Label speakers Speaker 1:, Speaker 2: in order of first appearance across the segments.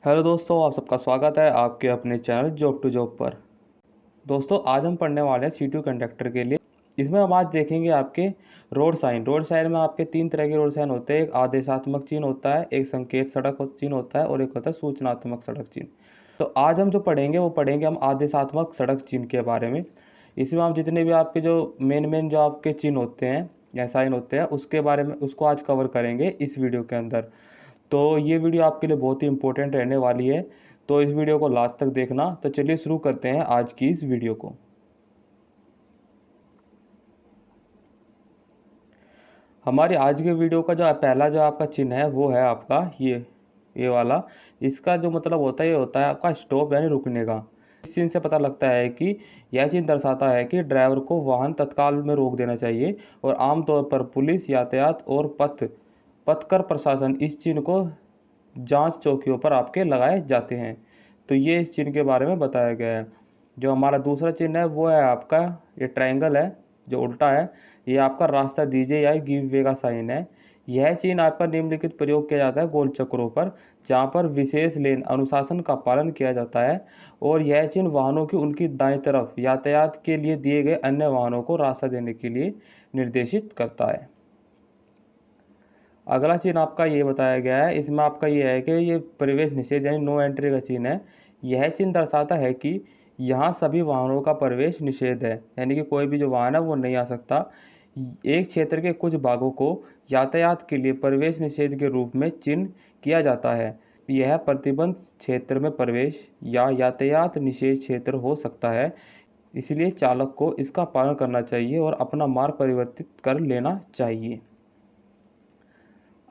Speaker 1: Hello दोस्तों, आप सबका स्वागत है आपके अपने चैनल जॉब टू जॉब पर। दोस्तों, आज हम पढ़ने वाले हैं C2 कंडक्टर के लिए। इसमें हम आज देखेंगे आपके रोड साइन। रोड साइन में आपके तीन तरह के रोड साइन होते हैं। एक आदेशात्मक चिन्ह होता है, एक संकेत सड़क चिन्ह होता है और एक होता है सूचनात्मक सड़क चिन्ह। तो आज हम जो पढ़ेंगे वो पढ़ेंगे हम आदेशात्मक सड़क चिन्ह के बारे में। इसमें हम जितने भी आपके जो मेन जो आपके चिन्ह होते हैं या साइन होते हैं उसके बारे में उसको आज कवर करेंगे इस वीडियो के अंदर। तो ये वीडियो आपके लिए बहुत ही इंपॉर्टेंट रहने वाली है, तो इस वीडियो को लास्ट तक देखना। तो चलिए शुरू करते हैं आज की इस वीडियो को। हमारी आज के वीडियो का जो पहला जो आपका चिन्ह है वो है आपका ये वाला। इसका जो मतलब होता है ये होता है आपका स्टॉप यानी रुकने का। इस चिन्ह से पता लगता है कि यह चिन्ह दर्शाता है कि ड्राइवर को वाहन तत्काल में रोक देना चाहिए और आमतौर पर पुलिस, यातायात और पथकर प्रशासन इस चिन्ह को जांच चौकियों पर आपके लगाए जाते हैं। तो ये इस चिन्ह के बारे में बताया गया है। जो हमारा दूसरा चिन्ह है वो है आपका ये ट्रायंगल है जो उल्टा है। ये आपका रास्ता दीजिए या गिव वे का साइन है। यह चिन्ह आपका निम्नलिखित प्रयोग किया जाता है गोल चक्रों पर, जहाँ पर विशेष लेन अनुशासन का पालन किया जाता है और यह चिन्ह वाहनों की उनकी दाईं तरफ यातायात के लिए दिए गए अन्य वाहनों को रास्ता देने के लिए निर्देशित करता है। अगला चिन्ह आपका ये बताया गया है, इसमें आपका ये है कि ये प्रवेश निषेध यानी नो एंट्री का चिन्ह है। यह चिन्ह दर्शाता है कि यहाँ सभी वाहनों का प्रवेश निषेध है, यानी कि कोई भी जो वाहन है वो नहीं आ सकता। एक क्षेत्र के कुछ भागों को यातायात के लिए प्रवेश निषेध के रूप में चिन्ह किया जाता है। यह प्रतिबंध क्षेत्र में प्रवेश या यातायात निषेध क्षेत्र हो सकता है, इसलिए चालक को इसका पालन करना चाहिए और अपना मार्ग परिवर्तित कर लेना चाहिए।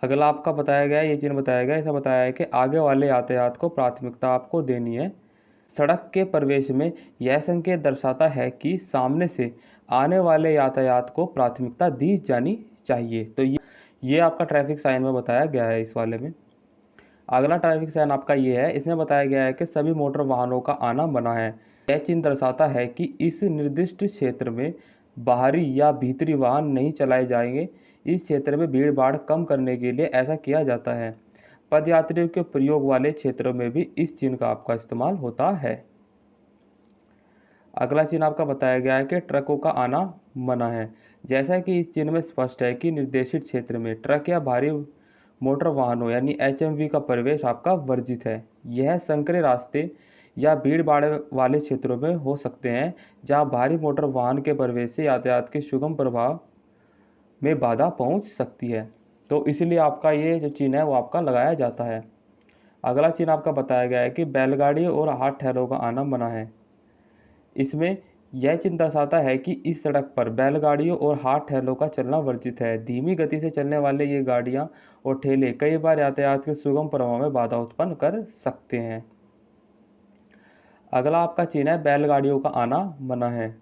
Speaker 1: अगला आपका बताया गया है, ये चिन्ह बताया गया है, ऐसा बताया है कि आगे वाले यातायात को प्राथमिकता आपको देनी है। सड़क के प्रवेश में यह संकेत दर्शाता है कि सामने से आने वाले यातायात को प्राथमिकता दी जानी चाहिए। तो ये आपका ट्रैफिक साइन में बताया गया है इस वाले में। अगला ट्रैफिक साइन आपका ये है, इसमें बताया गया है कि सभी मोटर वाहनों का आना मना है। यह चिन्ह दर्शाता है कि इस निर्दिष्ट क्षेत्र में बाहरी या भीतरी वाहन नहीं चलाए जाएंगे। इस क्षेत्र में भीड़ भाड़ कम करने के लिए ऐसा किया जाता है। पदयात्रियों के प्रयोग वाले क्षेत्रों में भी इस चिन्ह का आपका इस्तेमाल होता है। अगला चिन्ह आपका बताया गया है कि ट्रकों का आना मना है। जैसा कि इस चिन्ह में स्पष्ट है कि निर्देशित क्षेत्र में ट्रक या भारी मोटर वाहनों यानी HMV का प्रवेश आपका वर्जित है। यह संकरे रास्ते या भीड़ भाड़ वाले क्षेत्रों में हो सकते हैं जहां भारी मोटर वाहन के प्रवेश से यातायात के सुगम प्रवाह में बाधा पहुंच सकती है। तो इसलिए आपका ये जो चिन्ह है वो आपका लगाया जाता है। अगला चिन्ह आपका बताया गया है कि बैलगाड़ी और हाथ ठहरों का आना मना है। इसमें यह चिन्ह दर्शाता है कि इस सड़क पर बैलगाड़ियों और हाथ ठेलों का चलना वर्जित है। धीमी गति से चलने वाले ये गाड़ियां और ठेले कई बार यातायात के सुगम प्रवाह में बाधा उत्पन्न कर सकते हैं। अगला आपका चिन्ह है बैलगाड़ियों का आना मना है।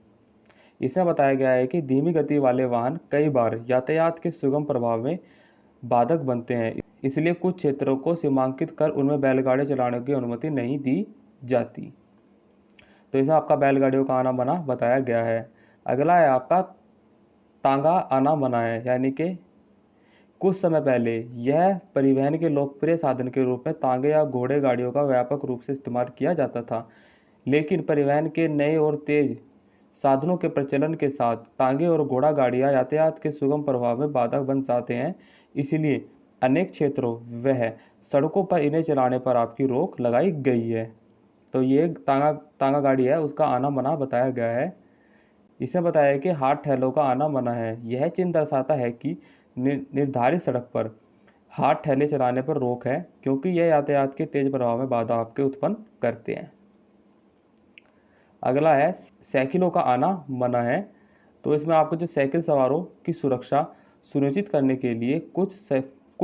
Speaker 1: इसमें बताया गया है कि धीमी गति वाले वाहन कई बार यातायात के सुगम प्रवाह में बाधक बनते हैं, इसलिए कुछ क्षेत्रों को सीमांकित कर उनमें बैलगाड़ी चलाने की अनुमति नहीं दी जाती। तो इसमें आपका बैलगाड़ियों का आना मना बताया गया है। अगला है आपका तांगा आना मना है, यानी कि कुछ समय पहले यह परिवहन के लोकप्रिय साधन के रूप में तांगे या घोड़े गाड़ियों का व्यापक रूप से इस्तेमाल किया जाता था। लेकिन परिवहन के नए और तेज साधनों के प्रचलन के साथ तांगे और घोड़ा गाड़ियाँ यातायात के सुगम प्रवाह में बाधक बन जाते हैं, इसलिए अनेक क्षेत्रों वह सड़कों पर इन्हें चलाने पर आपकी रोक लगाई गई है। तो ये तांगा गाड़ी है उसका आना मना बताया गया है। इसमें बताया है कि हाथ ठेलों का आना मना है। यह चिन्ह दर्शाता है कि निर्धारित सड़क पर हाथ ठेले चलाने पर रोक है, क्योंकि यह यातायात के तेज प्रवाह में बाधा आपके उत्पन्न करते हैं। अगला है साइकिलों का आना मना है। तो इसमें आपको जो साइकिल सवारों की सुरक्षा सुनिश्चित करने के लिए कुछ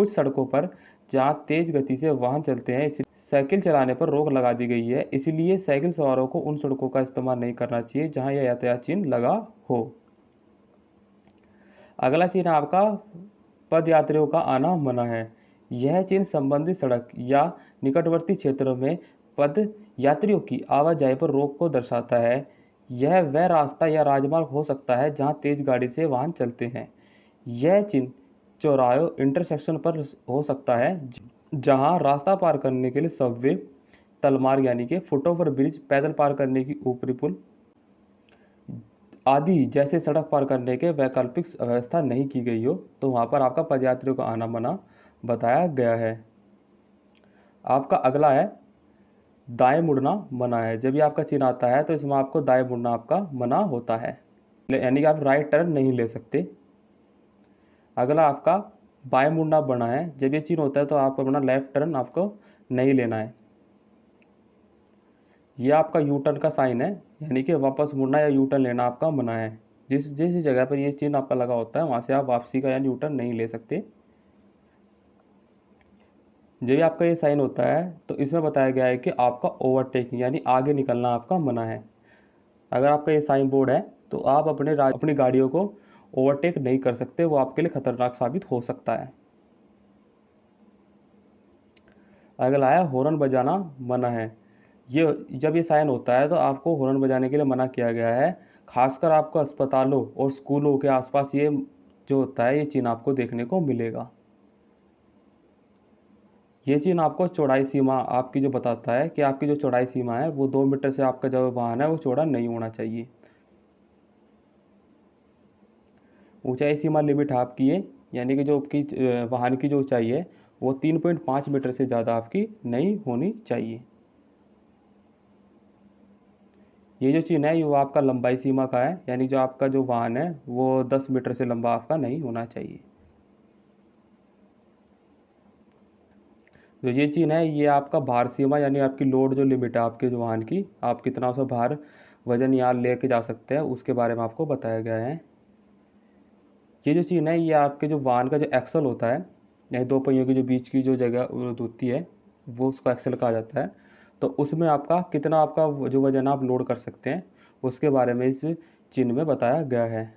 Speaker 1: सड़कों पर जहां तेज गति से वाहन चलते हैं साइकिल चलाने पर रोक लगा दी गई है, इसलिए साइकिल सवारों को उन सड़कों का इस्तेमाल नहीं करना चाहिए जहां यह यातायात चिन्ह लगा हो। अगला चिन्ह आपका पदयात्रियों का आना मना है। यह चिन्ह संबंधित सड़क या निकटवर्ती क्षेत्रों में पद यात्रियों की आवाजाही पर रोक को दर्शाता है। यह वह रास्ता या राजमार्ग हो सकता है जहां तेज गाड़ी से वाहन चलते हैं। यह चिन्ह चौराहों इंटरसेक्शन पर हो सकता है जहां रास्ता पार करने के लिए सबवे, तलमार्ग यानी कि फुटओवर ब्रिज, पैदल पार करने की ऊपरी पुल आदि जैसे सड़क पार करने के वैकल्पिक व्यवस्था नहीं की गई हो, तो वहां पर आपका पदयात्रियों का आना मना बताया गया है। आपका अगला है दाएं मुड़ना मना है। जब ये आपका चिन्ह आता है तो इसमें आपको दाएं मुड़ना आपका मना होता है, यानी कि आप राइट टर्न नहीं ले सकते। अगला आपका बाएं मुड़ना बना है। जब ये चिन्ह होता है तो आप अपना लेफ्ट टर्न आपको नहीं लेना है। ये आपका यू टर्न का साइन है, यानी कि वापस मुड़ना या यू टर्न लेना आपका मना है। जिस जिस जगह पर ये चिन्ह आपका लगा होता है वहाँ से आप वापसी का यानी यू टर्न नहीं ले सकते। जब भी आपका ये साइन होता है तो इसमें बताया गया है कि आपका ओवरटेकिंग यानी आगे निकलना आपका मना है। अगर आपका ये साइन बोर्ड है तो आप अपनी गाड़ियों को ओवरटेक नहीं कर सकते, वो आपके लिए खतरनाक साबित हो सकता है। अगला है हॉर्न बजाना मना है। ये जब ये साइन होता है तो आपको हॉर्न बजाने के लिए मना किया गया है। खासकर आपको अस्पतालों और स्कूलों के आसपास ये जो होता है ये चिन्ह आपको देखने को मिलेगा। ये चिन्ह आपको चौड़ाई सीमा आपकी जो बताता है कि आपकी जो चौड़ाई सीमा है वो 2 मीटर से आपका जो वाहन है वो चौड़ा नहीं होना चाहिए। ऊंचाई सीमा लिमिट आपकी है, यानी कि जो आपकी वाहन की जो ऊंचाई है वो 3.5 मीटर से ज़्यादा आपकी नहीं होनी चाहिए। ये जो चिन्ह है ये वो आपका लंबाई सीमा का है, यानी जो आपका जो वाहन है वो 10 मीटर से लंबा आपका नहीं होना चाहिए। जो ये चिन्ह है ये आपका भार सीमा यानी आपकी लोड जो लिमिट है आपके जो वाहन की, आप कितना उसे भार वजन यहाँ लेके जा सकते हैं उसके बारे में आपको बताया गया है। ये जो चिन्ह है ये आपके जो वाहन का जो एक्सल होता है, यानी दो पहियों की जो बीच की जो जगह होती है वो उसको एक्सल कहा जाता है। तो उसमें आपका कितना आपका जो वजन आप लोड कर सकते हैं उसके बारे में इस चिन्ह में बताया गया है।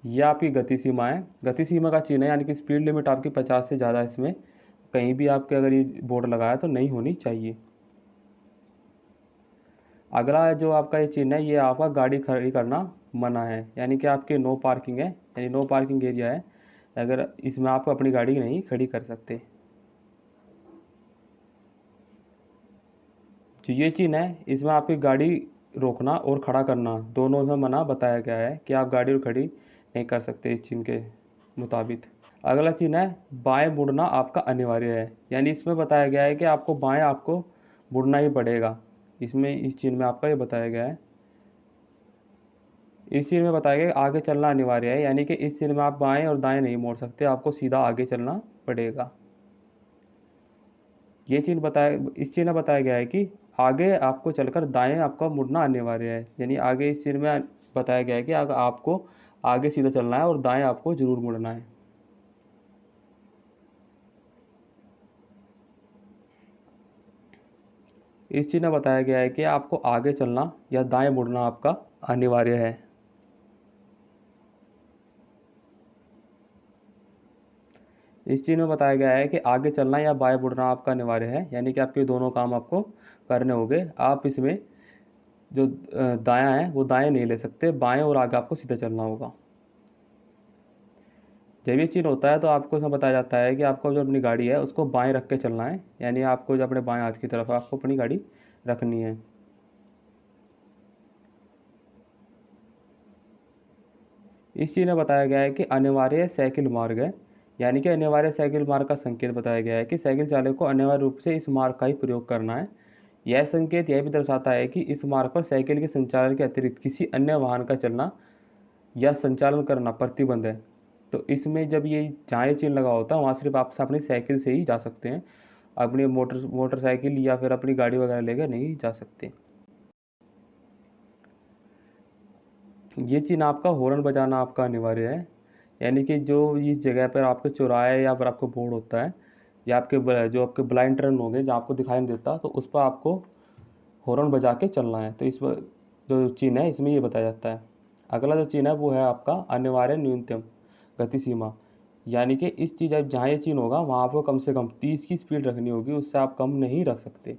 Speaker 1: यह आपकी गति सीमा है। गति सीमा का चिन्ह है, यानी कि स्पीड लिमिट आपकी 50 से ज़्यादा इसमें कहीं भी आपके अगर ये बोर्ड लगाया तो नहीं होनी चाहिए। अगला जो आपका ये चिन्ह है ये आपका गाड़ी खड़ी करना मना है, यानी कि आपके नो पार्किंग है, यानी नो पार्किंग एरिया है। अगर इसमें आप अपनी गाड़ी नहीं खड़ी कर सकते। जो ये चिन्ह है इसमें आपकी गाड़ी रोकना और खड़ा करना दोनों में मना बताया गया है कि आप गाड़ी खड़ी नहीं कर सकते इस चिन्ह के मुताबिक। अगला चिन्ह है बाएं मुड़ना आपका अनिवार्य है, यानी इसमें बताया गया है कि आपको बाएं आपको मुड़ना ही पड़ेगा। इसमें इस चिन्ह में आपका ये बताया गया है। इस चिन्ह में बताया गया कि आगे चलना अनिवार्य है, यानी कि इस चिन्ह में आप बाएं और दाएं नहीं मोड़ सकते, आपको सीधा आगे चलना पड़ेगा। ये चिन्ह बताया इस चिन्ह में बताया गया है कि आगे आपको चलकर दाएं आपका मुड़ना अनिवार्य है, यानी आगे इस चिन्ह में बताया गया है कि अगर आपको आगे सीधा चलना है और दाएं आपको जरूर मुड़ना है। इस चिन्ह में बताया गया है कि आपको आगे चलना या दाएं मुड़ना आपका अनिवार्य है। इस चिन्ह में बताया गया है कि आगे चलना या बाएं मुड़ना आपका अनिवार्य है, यानी कि आपके दोनों काम आपको करने होंगे। आप इसमें जो दायां है वो दाएं नहीं ले सकते, बाएं और आगे आपको सीधा चलना होगा। जब ये चिन्ह होता है तो आपको इसमें बताया जाता है कि आपको जो अपनी गाड़ी है उसको बाएं रख के चलना है, यानी आपको जो अपने बाएं हाथ की तरफ आपको अपनी गाड़ी रखनी है। इस चीज़ में बताया गया है कि अनिवार्य साइकिल मार्ग है, यानी कि अनिवार्य साइकिल मार्ग का संकेत बताया गया है कि साइकिल चालक को अनिवार्य रूप से इस मार्ग का ही प्रयोग करना है। यह संकेत यह भी दर्शाता है कि इस मार्ग पर साइकिल के संचालन के अतिरिक्त किसी अन्य वाहन का चलना या संचालन करना प्रतिबंध है। तो इसमें जब ये जहाँ ये चिन्ह लगा होता है वहाँ सिर्फ आप अपनी साइकिल से ही जा सकते हैं, अपनी मोटरसाइकिल या फिर अपनी गाड़ी वगैरह लेकर नहीं जा सकते। ये चिन्ह आपका हॉर्न बजाना आपका अनिवार्य है, यानी कि जो इस जगह पर आपके चौराहे या फिर आपको बोर्ड होता है या जो आपके ब्लाइंड टर्न होंगे जहाँ आपको दिखाई नहीं देता तो उस पर आपको हॉर्न बजा के चलना है। तो इस पर जो चिन्ह है इसमें ये बताया जाता है। अगला जो चिन्ह है वो है आपका अनिवार्य न्यूनतम गति सीमा, यानी कि इस चीज़ जहाँ ये चिन्ह होगा वहाँ आपको कम से कम 30 की स्पीड रखनी होगी, उससे आप कम नहीं रख सकते।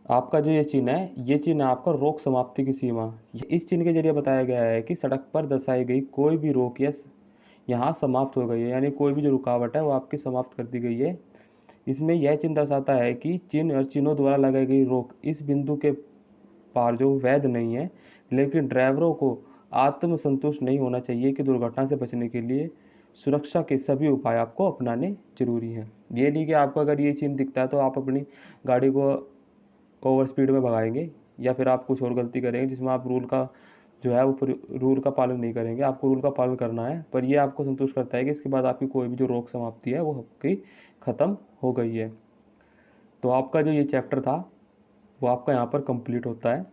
Speaker 1: आपका जो ये चिन्ह है ये चिन्ह है आपका रोक समाप्ति की सीमा। इस चिन्ह के जरिए बताया गया है कि सड़क पर दर्शाई गई कोई भी रोक यहाँ समाप्त हो गई है, यानी कोई भी जो रुकावट है वो आपकी समाप्त कर दी गई है। इसमें यह चिन्ह दर्शाता है कि चिन्ह और चिन्हों द्वारा लगाई गई रोक इस बिंदु के पार जो वैध नहीं है, लेकिन ड्राइवरों को आत्मसंतुष्ट नहीं होना चाहिए कि दुर्घटना से बचने के लिए सुरक्षा के सभी उपाय आपको अपनाने जरूरी हैं। ये नहीं कि आपको अगर ये चिन्ह दिखता है तो आप अपनी गाड़ी को ओवर स्पीड में भगाएंगे या फिर आप कुछ और गलती करेंगे जिसमें आप रूल का जो है वो रूल का पालन नहीं करेंगे। आपको रूल का पालन करना है, पर ये आपको संतुष्ट करता है कि इसके बाद आपकी कोई भी जो रोक समाप्ति है वो आपकी ख़त्म हो गई है। तो आपका जो ये चैप्टर था वो आपका यहाँ पर कंप्लीट होता है।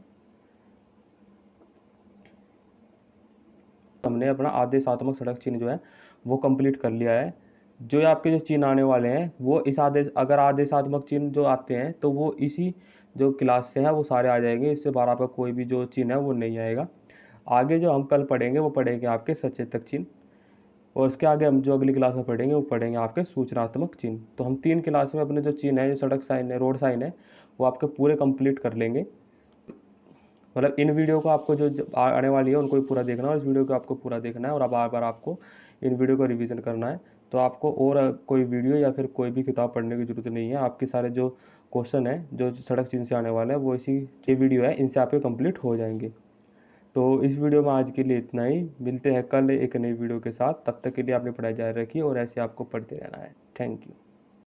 Speaker 1: हमने अपना आदेशात्मक सड़क चिन्ह जो है वो कंप्लीट कर लिया है। जो आपके जो चिन्ह आने वाले हैं वो इस आदेश अगर आदेशात्मक चिन्ह जो आते हैं तो वो इसी जो क्लास से है वो सारे आ जाएंगे। इससे बाहर आपका कोई भी जो चिन्ह है वो नहीं आएगा। आगे जो हम कल पढ़ेंगे वो पढ़ेंगे आपके सचेतक चिन्ह, और उसके आगे हम जो अगली क्लास में पढ़ेंगे वो पढ़ेंगे आपके सूचनात्मक चिन्ह। तो हम 3 क्लास में अपने जो चिन्ह है, जो सड़क साइन है, रोड साइन है, वो आपके पूरे कंप्लीट कर लेंगे। मतलब इन वीडियो को आपको जो आने वाली है उनको भी पूरा देखना है, और इस वीडियो को आपको पूरा देखना है, और अब बार बार आपको इन वीडियो को रिवीजन करना है। तो आपको और कोई वीडियो या फिर कोई भी किताब पढ़ने की ज़रूरत नहीं है। आपके सारे जो क्वेश्चन है जो सड़क चिन्ह से आने वाले हैं वो इसी ये वीडियो है, इनसे आपके कंप्लीट हो जाएंगे। तो इस वीडियो में आज के लिए इतना ही। मिलते हैं कल एक नई वीडियो के साथ। तब तक के लिए आपने पढ़ाई जारी रखी और ऐसे आपको पढ़ते रहना है। Thank you.